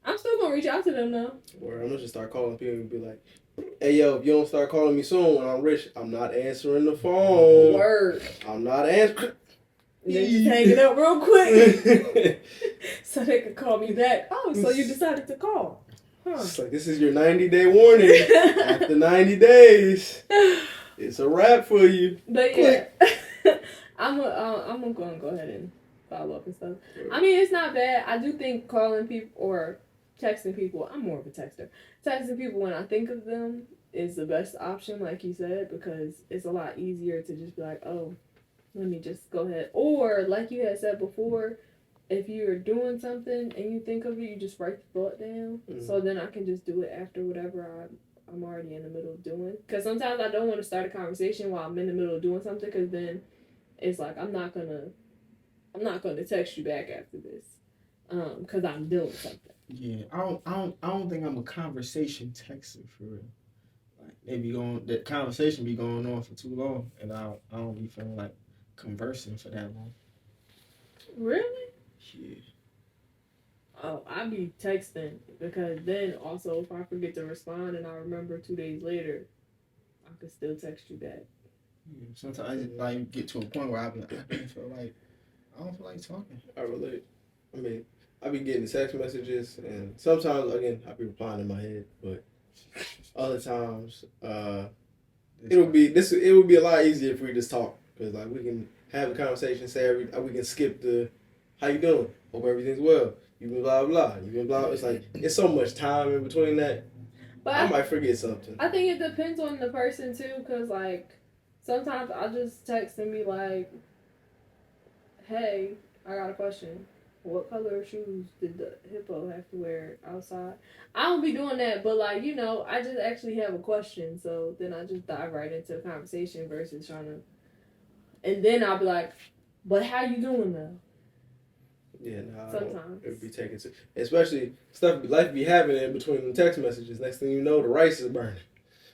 I'm still going to reach out to them, though. Or I'm going to just start calling people and be like, hey, yo, if you don't start calling me soon when I'm rich, I'm not answering the phone. Word. I'm not answering. Then just hang it up real quick. So they could call me back. Oh, so you decided to call. Huh. It's like, this is your 90-day warning. After 90 days, it's a wrap for you. But yeah, I'm gonna go ahead and follow up and stuff. I mean, it's not bad. I do think calling people or texting people, I'm more of a texter. Texting people when I think of them is the best option, like you said, because it's a lot easier to just be like, oh, let me just go ahead. Or, like you had said before, if you're doing something and you think of it, you just write the thought down. Mm-hmm. So then I can just do it after whatever I'm already in the middle of doing. Because sometimes I don't want to start a conversation while I'm in the middle of doing something, because then it's like, I'm not gonna text you back after this, because I'm doing something. Yeah, I don't think I'm a conversation texter for real. Like the conversation be going on for too long, and I don't be feeling like conversing for that long. Really? Yeah. Oh, I be texting, because then also if I forget to respond and I remember 2 days later, I could still text you back. Yeah, sometimes I just like get to a point where I don't feel like talking. I relate. I mean, I be getting text messages, and sometimes again I be replying in my head, but other times it would be a lot easier if we just talk, because like we can have a conversation, we can skip the how you doing, hope everything's well, you been blah blah, you been blah. It's like it's so much time in between that. But I might forget something. I think it depends on the person too, because like sometimes I'll just text and be like, hey, I got a question. What color of shoes did the hippo have to wear outside? I don't be doing that, but like, you know, I just actually have a question, so then I just dive right into a conversation versus trying to, and then I'll be like, but how you doing though? Yeah, no, sometimes it would be taken to, especially stuff life be happening in between the text messages. Next thing you know, the rice is burning.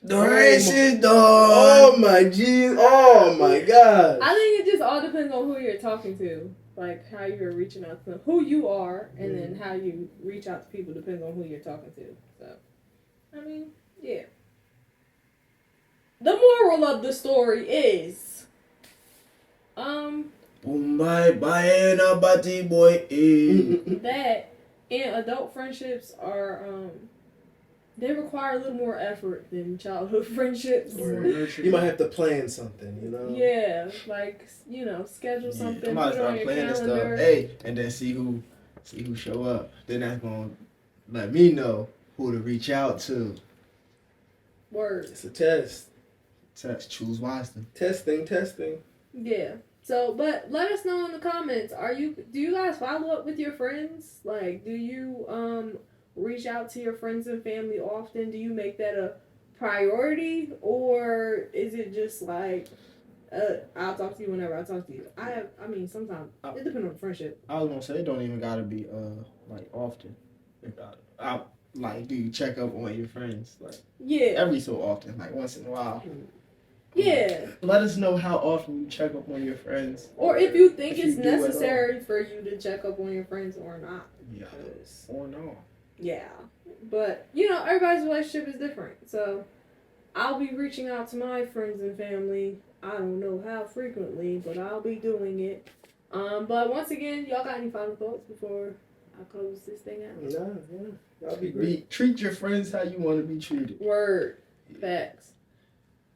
The rice is done. Oh my jeez. Oh my god. I think it just all depends on who you're talking to. Like, how you're reaching out to them. Who you are, and then how you reach out to people depends on who you're talking to. So, I mean, yeah. The moral of the story is, that in adult friendships are, they require a little more effort than childhood friendships. You might have to plan something, you know? Yeah, like, you know, schedule something. I might start planning stuff. Hey, and then see who show up. Then that's gonna let me know who to reach out to. Word. It's a test. Choose wisely. Testing. Yeah. So, but let us know in the comments. Do you guys follow up with your friends? Like, do you reach out to your friends and family often? Do you make that a priority, or is it just like, I'll talk to you whenever I talk to you? I mean, sometimes it depends on the friendship. I was gonna say it don't even gotta be like often. Like, do you check up on your friends like every so often, like once in a while? Yeah. Let us know how often you check up on your friends, or if you think it's necessary for you to check up on your friends or not. Yeah. Or no. Yeah, but you know, everybody's relationship is different, so I'll be reaching out to my friends and family. I don't know how frequently, but I'll be doing it. But once again, y'all got any final thoughts before I close this thing out? No, that'll be great. Treat your friends how you want to be treated. Word. Facts.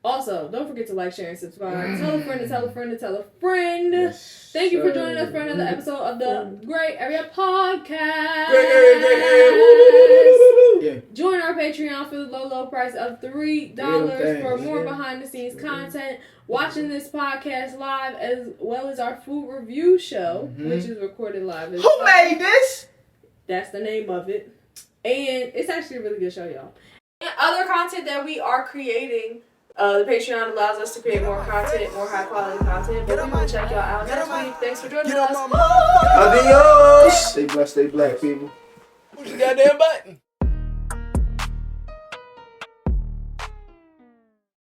Also, don't forget to like, share, and subscribe. Tell a friend to tell a friend to tell a friend. Yes, thank you for joining us for another episode of the Grae Area Podcast. Yeah. Join our Patreon for the low price of $3 for more behind-the-scenes content. Watching this podcast live, as well as our food review show, which is recorded live. Who made this? That's the name of it. And it's actually a really good show, y'all. And other content that we are creating. The Patreon allows us to create more content, more high quality content, but we will check y'all out next week. Thanks for joining us. Adios! Stay blessed, stay black, people. Push the goddamn button.